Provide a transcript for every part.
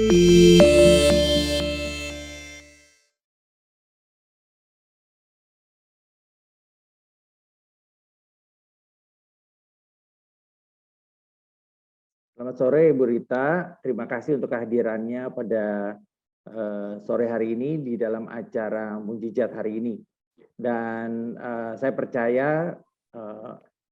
Selamat sore Ibu Rita, terima kasih untuk kehadirannya pada sore hari ini di dalam acara Mujizat hari ini. Dan saya percaya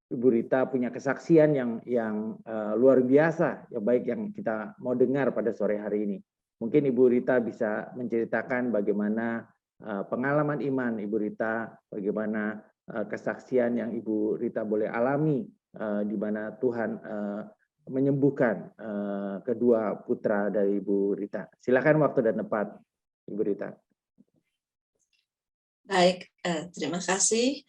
Ibu Rita punya kesaksian yang luar biasa, ya baik yang kita mau dengar pada sore hari ini. Mungkin Ibu Rita bisa menceritakan bagaimana pengalaman iman Ibu Rita, bagaimana kesaksian yang Ibu Rita boleh alami di mana Tuhan menyembuhkan kedua putra dari Ibu Rita. Silakan waktu dan tempat, Ibu Rita. Baik, terima kasih.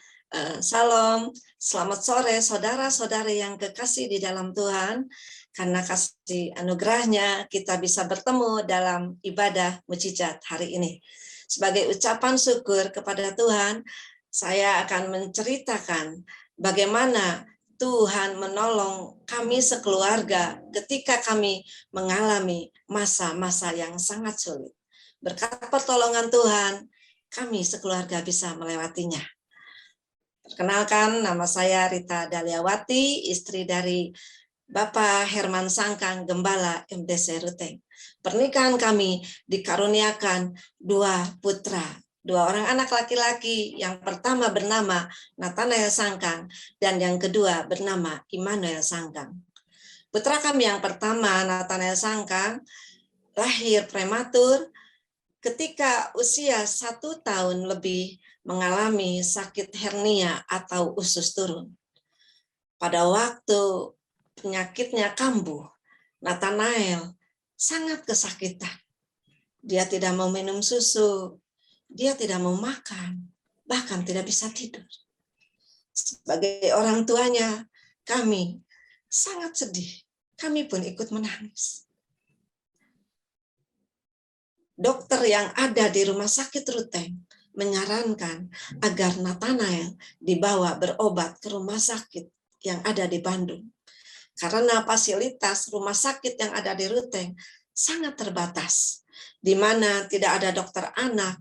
Salam, selamat sore saudara-saudari yang kekasih di dalam Tuhan. Karena kasih anugerahnya kita bisa bertemu dalam ibadah mujizat hari ini. Sebagai ucapan syukur kepada Tuhan, saya akan menceritakan bagaimana Tuhan menolong kami sekeluarga ketika kami mengalami masa-masa yang sangat sulit. Berkat pertolongan Tuhan, kami sekeluarga bisa melewatinya. Perkenalkan, nama saya Rita Daliawati, istri dari Bapak Herman Sangkang, Gembala MDC Ruteng. Pernikahan kami dikaruniakan 2 putra, 2 orang anak laki-laki. Yang pertama bernama Nathanael Sangkang dan yang kedua bernama Immanuel Sangkang. Putra kami yang pertama, Nathanael Sangkang, lahir prematur ketika usia 1 tahun lebih, mengalami sakit hernia atau usus turun. Pada waktu penyakitnya kambuh, Nathanael sangat kesakitan. Dia tidak mau minum susu, dia tidak mau makan, bahkan tidak bisa tidur. Sebagai orang tuanya, kami sangat sedih. Kami pun ikut menangis. Dokter yang ada di rumah sakit Ruteng menyarankan agar Nathanael dibawa berobat ke rumah sakit yang ada di Bandung. Karena fasilitas rumah sakit yang ada di Ruteng sangat terbatas, di mana tidak ada dokter anak,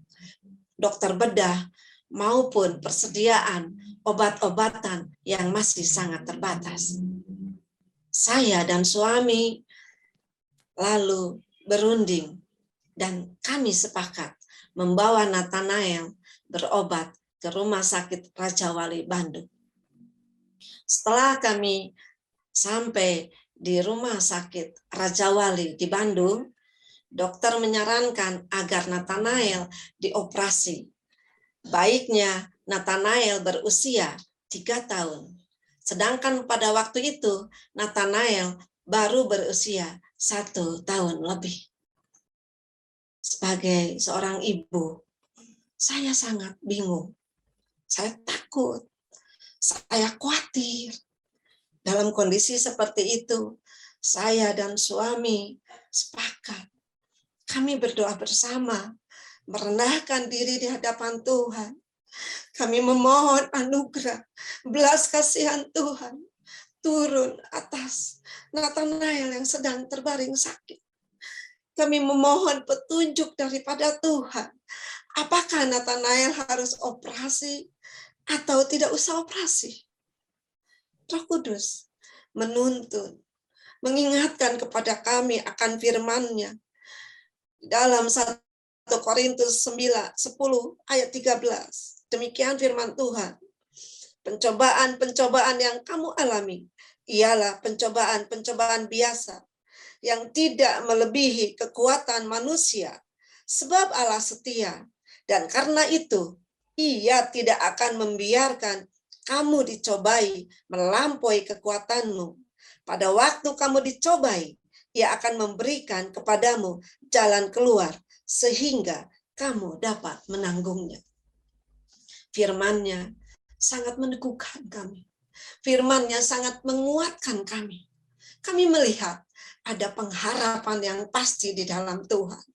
dokter bedah, maupun persediaan obat-obatan yang masih sangat terbatas. Saya dan suami lalu berunding dan kami sepakat membawa Nathanael berobat ke Rumah Sakit Raja Wali Bandung. Setelah kami sampai di Rumah Sakit Raja Wali di Bandung, dokter menyarankan agar Nathanael dioperasi. Baiknya Nathanael berusia 3 tahun. Sedangkan pada waktu itu Nathanael baru berusia 1 tahun lebih. Sebagai seorang ibu, saya sangat bingung. Saya takut. Saya khawatir. Dalam kondisi seperti itu, saya dan suami sepakat. Kami berdoa bersama, merendahkan diri di hadapan Tuhan. Kami memohon anugerah, belas kasihan Tuhan turun atas Nathanael yang sedang terbaring sakit. Kami memohon petunjuk daripada Tuhan. Apakah Nathanael harus operasi atau tidak usah operasi? Roh Kudus menuntun, mengingatkan kepada kami akan firman-Nya. Dalam 1 Korintus 9, 10 ayat 13. Demikian firman Tuhan. Pencobaan-pencobaan yang kamu alami ialah pencobaan-pencobaan biasa yang tidak melebihi kekuatan manusia, sebab Allah setia, dan karena itu Ia tidak akan membiarkan kamu dicobai melampaui kekuatanmu. Pada waktu kamu dicobai, Ia akan memberikan kepadamu jalan keluar sehingga kamu dapat menanggungnya. Firman-Nya sangat meneguhkan kami. Firman-Nya sangat menguatkan kami. Kami melihat ada pengharapan yang pasti di dalam Tuhan.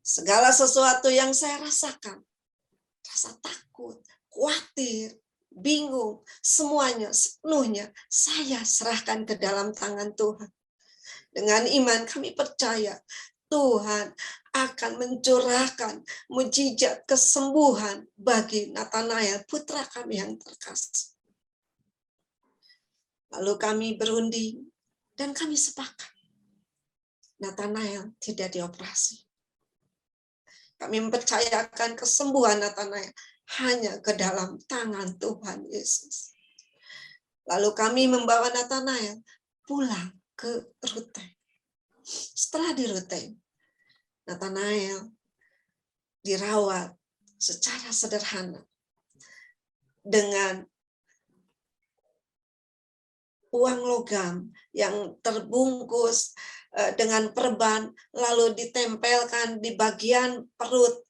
Segala sesuatu yang saya rasakan, rasa takut, khawatir, bingung, semuanya sepenuhnya saya serahkan ke dalam tangan Tuhan. Dengan iman kami percaya Tuhan akan mencurahkan mujizat kesembuhan bagi Nathanael, putra kami yang terkasih. Lalu kami berunding dan kami sepakat. Nathanael tidak dioperasi. Kami mempercayakan kesembuhan Nathanael hanya ke dalam tangan Tuhan Yesus. Lalu kami membawa Nathanael pulang ke Ruteng. Setelah di Ruteng, Nathanael dirawat secara sederhana dengan uang logam yang terbungkus dengan perban, lalu ditempelkan di bagian perut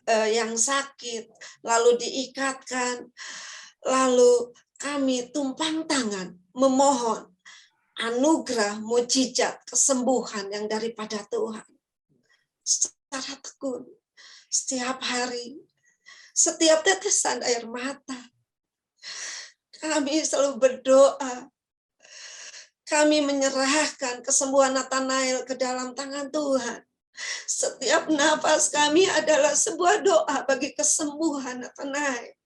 yang sakit, lalu diikatkan, lalu kami tumpang tangan memohon anugerah mujizat kesembuhan yang daripada Tuhan. Secara tekun, setiap hari, setiap tetesan air mata, kami selalu berdoa. Kami menyerahkan kesembuhan Nathanael ke dalam tangan Tuhan. Setiap nafas kami adalah sebuah doa bagi kesembuhan Nathanael.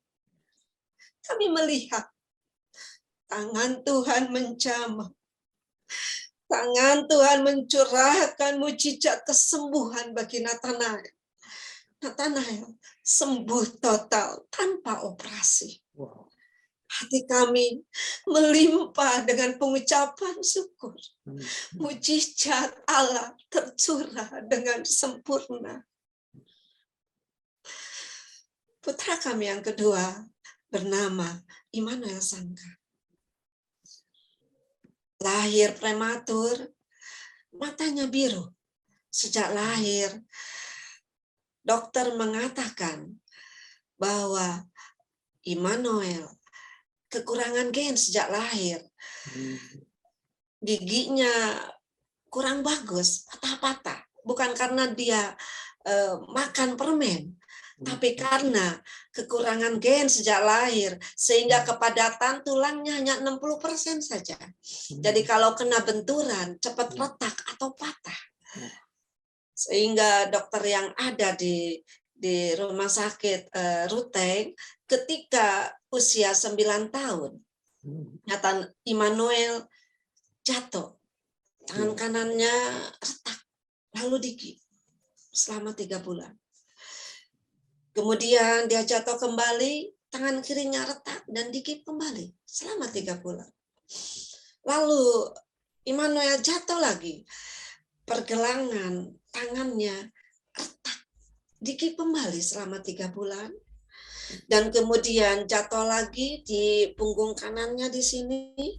Kami melihat tangan Tuhan menjamah. Tangan Tuhan mencurahkan mujizat kesembuhan bagi Nathanael. Nathanael sembuh total tanpa operasi. Wow. Hati kami melimpah dengan pengucapan syukur. Mujizat Allah tercurah dengan sempurna. Putra kami yang kedua bernama Immanuel Sangka. Lahir prematur, matanya biru. Sejak lahir, dokter mengatakan bahwa Immanuel kekurangan gen sejak lahir. Giginya kurang bagus, patah-patah. Bukan karena dia makan permen, tapi karena kekurangan gen sejak lahir, sehingga kepadatan tulangnya hanya 60% saja. Jadi kalau kena benturan, cepat retak atau patah. Sehingga dokter yang ada di rumah sakit Ruteng, ketika usia 9 tahun, Immanuel jatuh. Tangan kanannya retak, lalu digigit selama 3 bulan. Kemudian dia jatuh kembali, tangan kirinya retak dan digigit kembali selama 3 bulan. Lalu Immanuel jatuh lagi, pergelangan tangannya retak, digigit kembali selama 3 bulan. Dan kemudian jatuh lagi di punggung kanannya di sini,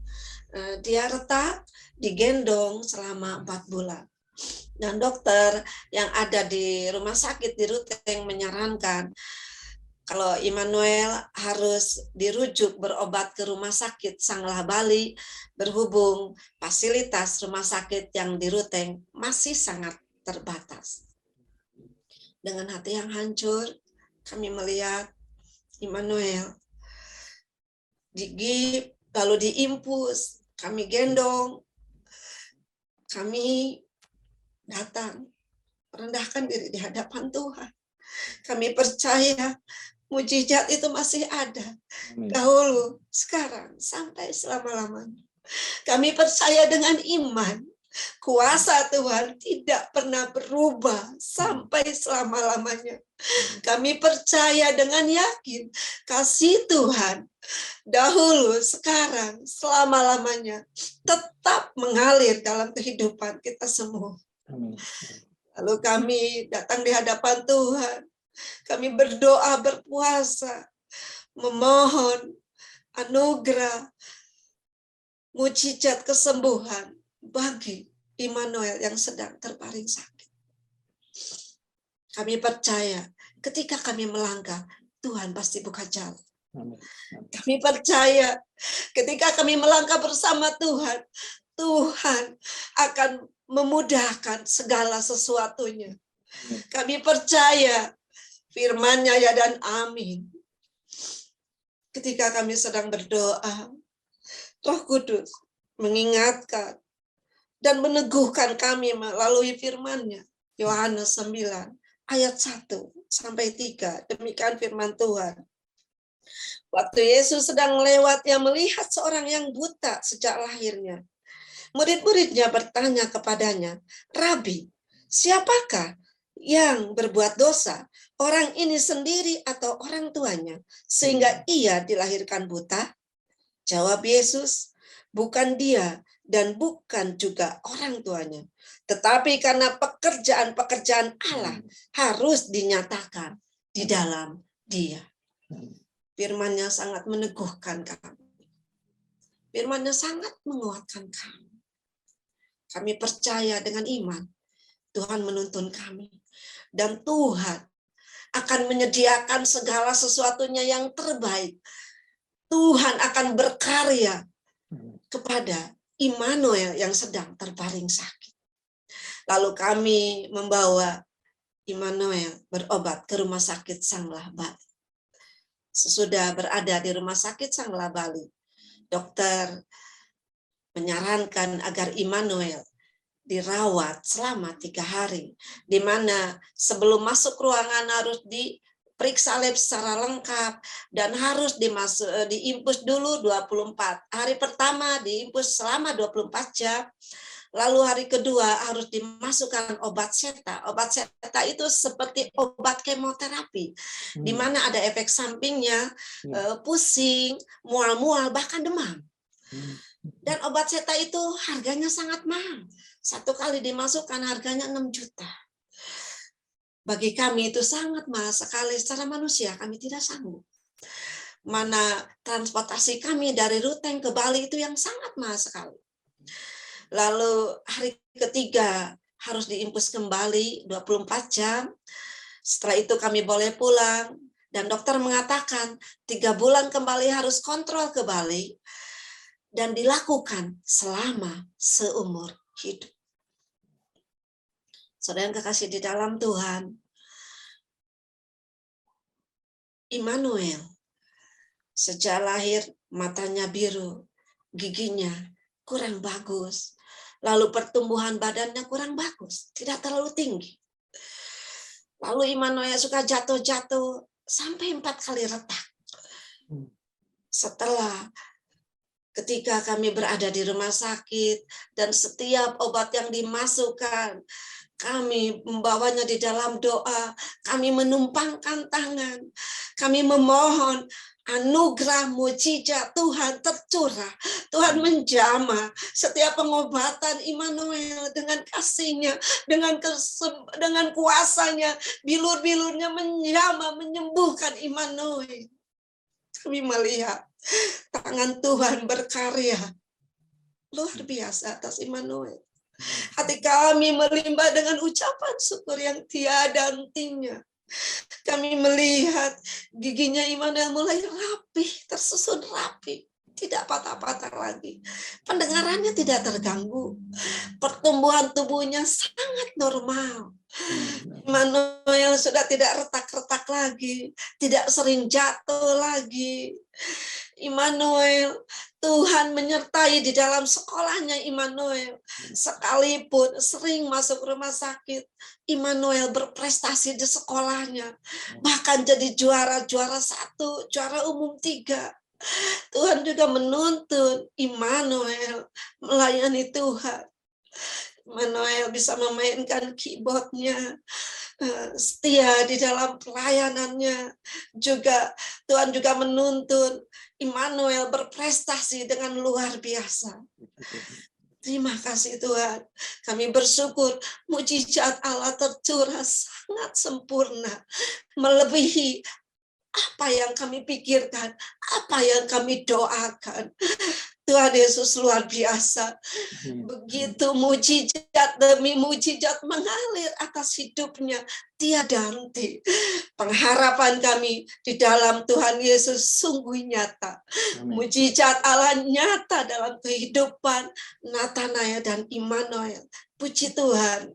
dia retak, digendong selama 4 bulan. Dan dokter yang ada di rumah sakit di Ruteng menyarankan kalau Immanuel harus dirujuk berobat ke rumah sakit Sanglah Bali, berhubung fasilitas rumah sakit yang di Ruteng masih sangat terbatas. Dengan hati yang hancur, kami melihat Immanuel digigit, lalu diimpus, kami gendong, kami datang, merendahkan diri di hadapan Tuhan. Kami percaya mujizat itu masih ada. Dahulu, sekarang, sampai selama-lamanya. Kami percaya dengan iman, kuasa Tuhan tidak pernah berubah sampai selama-lamanya. Kami percaya dengan yakin kasih Tuhan dahulu, sekarang, selama-lamanya tetap mengalir dalam kehidupan kita semua. Lalu kami datang di hadapan Tuhan. Kami berdoa, berpuasa, memohon anugerah mujizat kesembuhan bagi Immanuel yang sedang terbaring sakit. Kami percaya ketika kami melangkah, Tuhan pasti buka jalan. Kami percaya ketika kami melangkah bersama Tuhan, Tuhan akan memudahkan segala sesuatunya. Kami percaya firman-Nya ya dan amin. Ketika kami sedang berdoa, Roh Kudus mengingatkan dan meneguhkan kami melalui firman-Nya. Yohanes 9 ayat 1 sampai 3. Demikian firman Tuhan. Waktu Yesus sedang lewat, ia melihat seorang yang buta sejak lahirnya. Murid-muridnya bertanya kepadanya, "Rabi, siapakah yang berbuat dosa, orang ini sendiri atau orang tuanya, sehingga ia dilahirkan buta?" Jawab Yesus, "Bukan dia dan bukan juga orang tuanya, tetapi karena pekerjaan-pekerjaan Allah harus dinyatakan di dalam dia." Firman-Nya sangat meneguhkan kami. Firman-Nya sangat menguatkan kami. Kami percaya dengan iman, Tuhan menuntun kami. Dan Tuhan akan menyediakan segala sesuatunya yang terbaik. Tuhan akan berkarya kepada Immanuel yang sedang terbaring sakit. Lalu kami membawa Immanuel berobat ke rumah sakit Sanglah Bali. Sesudah berada di rumah sakit Sanglah Bali, dokter menyarankan agar Immanuel dirawat selama 3 hari, di mana sebelum masuk ruangan harus diperiksa lab secara lengkap dan harus diimpus dulu 24. Hari pertama diimpus selama 24 jam. Lalu hari kedua harus dimasukkan obat seta. Obat seta itu seperti obat kemoterapi, di mana ada efek sampingnya, pusing, mual-mual, bahkan demam. Dan obat seta itu harganya sangat mahal. 1 kali dimasukkan harganya 6 juta. Bagi kami itu sangat mahal sekali, secara manusia kami tidak sanggup. Mana transportasi kami dari Ruteng ke Bali itu yang sangat mahal sekali. Lalu hari ketiga harus diimpus kembali 24 jam. Setelah itu kami boleh pulang. Dan dokter mengatakan 3 bulan kembali harus kontrol ke Bali. Dan dilakukan selama seumur hidup. Saudara yang kekasih di dalam Tuhan, Immanuel sejak lahir matanya biru, giginya kurang bagus, lalu pertumbuhan badannya kurang bagus, tidak terlalu tinggi. Lalu Immanuel suka jatuh-jatuh sampai 4 kali retak. Setelah ketika kami berada di rumah sakit dan setiap obat yang dimasukkan, kami membawanya di dalam doa, kami menumpangkan tangan, kami memohon anugerah mujizat Tuhan tercurah. Tuhan menjamah setiap pengobatan Immanuel dengan kasih-Nya, dengan kuasa-Nya, bilur-bilurnya menjamah, menyembuhkan Immanuel. Kami melihat tangan Tuhan berkarya luar biasa atas Immanuel. Hati kami melimpah dengan ucapan syukur yang tiada hentinya. Kami melihat giginya Immanuel mulai rapi, tersusun rapi, tidak patah-patah lagi. Pendengarannya tidak terganggu. Pertumbuhan tubuhnya sangat normal. Immanuel sudah tidak retak-retak lagi, tidak sering jatuh lagi. Immanuel, Tuhan menyertai di dalam sekolahnya Immanuel. Sekalipun sering masuk rumah sakit, Immanuel berprestasi di sekolahnya. Bahkan jadi juara 1, juara umum 3. Tuhan juga menuntun Immanuel melayani Tuhan. Immanuel bisa memainkan keyboardnya, setia di dalam pelayanannya. Juga Tuhan juga menuntun Immanuel berprestasi dengan luar biasa. Terima kasih Tuhan. Kami bersyukur mujizat Allah tercurah sangat sempurna, melebihi apa yang kami pikirkan, apa yang kami doakan. Tuhan Yesus luar biasa. Begitu mujizat demi mujizat mengalir atas hidupnya. tiada henti. Pengharapan kami di dalam Tuhan Yesus sungguh nyata. Mujizat Allah nyata dalam kehidupan Nathanael dan Immanuel. Puji Tuhan.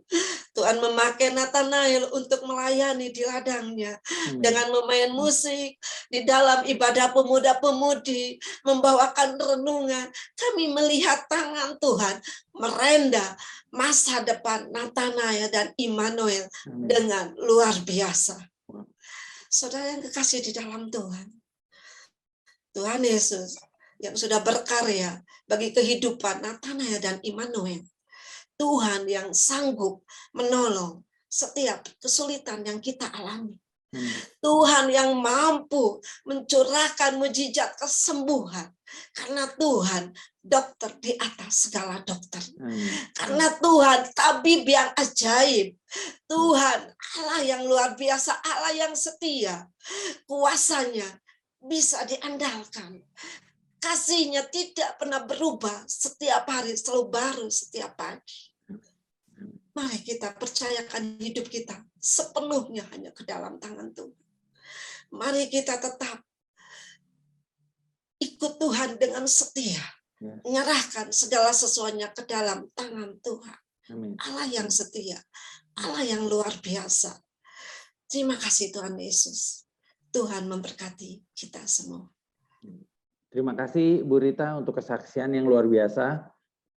Tuhan memakai Nathanael untuk melayani di ladangnya. Dengan memain musik, di dalam ibadah pemuda-pemudi, membawakan renungan. Kami melihat tangan Tuhan merenda masa depan Nathanael dan Immanuel dengan luar biasa. Saudara yang kekasih di dalam Tuhan, Tuhan Yesus yang sudah berkarya bagi kehidupan Nathanael dan Immanuel, Tuhan yang sanggup menolong setiap kesulitan yang kita alami. Tuhan yang mampu mencurahkan mujizat kesembuhan. Karena Tuhan dokter di atas segala dokter. Karena Tuhan tabib yang ajaib. Tuhan Allah yang luar biasa, Allah yang setia. Kuasanya bisa diandalkan. Kasihnya tidak pernah berubah, setiap hari selalu baru setiap pagi. Mari kita percayakan hidup kita sepenuhnya hanya ke dalam tangan Tuhan. Mari kita tetap ikut Tuhan dengan setia. Menyerahkan segala sesuatunya ke dalam tangan Tuhan. Allah yang setia. Allah yang luar biasa. Terima kasih Tuhan Yesus. Tuhan memberkati kita semua. Terima kasih Bu Rita untuk kesaksian yang luar biasa.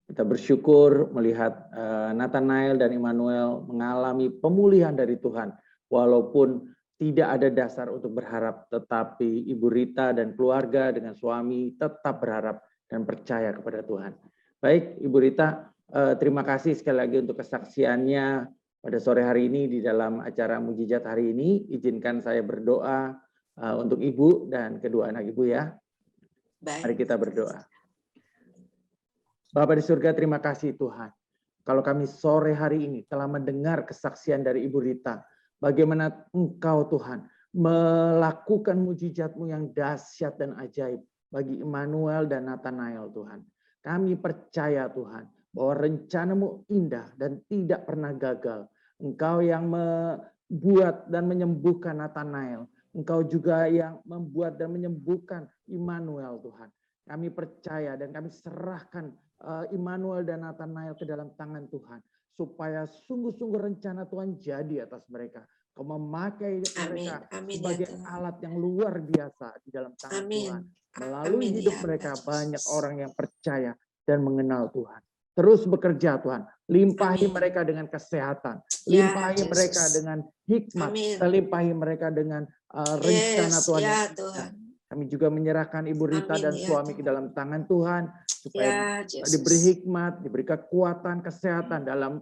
Kita bersyukur melihat Nathanael dan Immanuel mengalami pemulihan dari Tuhan. Walaupun tidak ada dasar untuk berharap, tetapi Ibu Rita dan keluarga dengan suami tetap berharap dan percaya kepada Tuhan. Baik, Ibu Rita, terima kasih sekali lagi untuk kesaksiannya pada sore hari ini di dalam acara Mujizat hari ini. Izinkan saya berdoa untuk Ibu dan kedua anak Ibu ya. Baik. Mari kita berdoa. Bapa di surga, terima kasih Tuhan. Kalau kami sore hari ini telah mendengar kesaksian dari Ibu Rita, bagaimana Engkau Tuhan melakukan mujizat-Mu yang dahsyat dan ajaib bagi Immanuel dan Nathanael Tuhan. Kami percaya Tuhan bahwa rencana-Mu indah dan tidak pernah gagal. Engkau yang membuat dan menyembuhkan Nathanael. Engkau juga yang membuat dan menyembuhkan Immanuel Tuhan. Kami percaya dan kami serahkan Immanuel dan Nathanael ke dalam tangan Tuhan. Supaya sungguh-sungguh rencana Tuhan jadi atas mereka. Kau memakai mereka sebagai alat yang luar biasa di dalam tangan Tuhan. Melalui hidup mereka banyak orang yang percaya dan mengenal Tuhan. Terus bekerja Tuhan. Limpahi mereka dengan kesehatan. Limpahi mereka dengan hikmat. Limpahi mereka dengan rencana Tuhan. Ya, Tuhan. Kami juga menyerahkan Ibu Rita dan suami ke dalam tangan Tuhan. Supaya diberi hikmat, diberi kekuatan, kesehatan dalam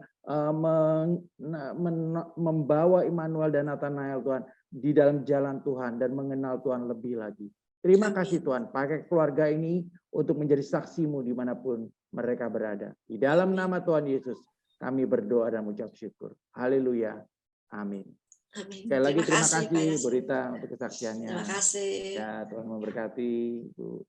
membawa Immanuel dan Nathanael Tuhan di dalam jalan Tuhan dan mengenal Tuhan lebih lagi. Terima kasih Tuhan, pakai keluarga ini untuk menjadi saksi-Mu dimanapun mereka berada. Di dalam nama Tuhan Yesus kami berdoa dan mengucap syukur. Haleluya. Amin. Amin. Sekali lagi terima kasih Bu Rita untuk kesaksiannya. Terima kasih. Ya, Tuhan memberkati Ibu.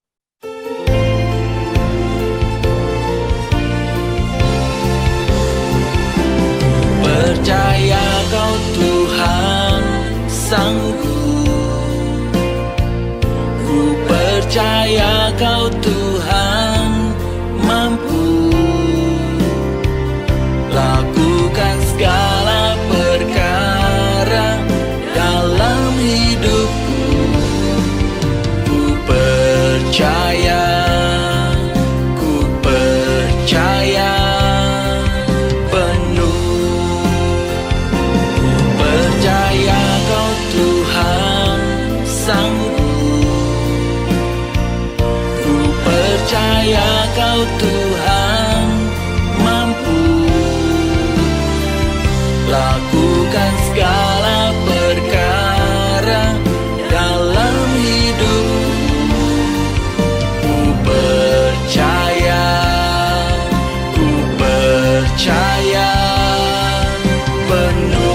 Percaya Kau Tuhan sanggup, ku percaya Kau Tuhan mampu lakukan segala perkara dalam hidupku. Ku percaya penuh. Ku percaya Kau Tuhan sanggup, ku percaya Kau Tuhan mampu lakukan segala perkara dalam hidupku. Ku percaya penuh.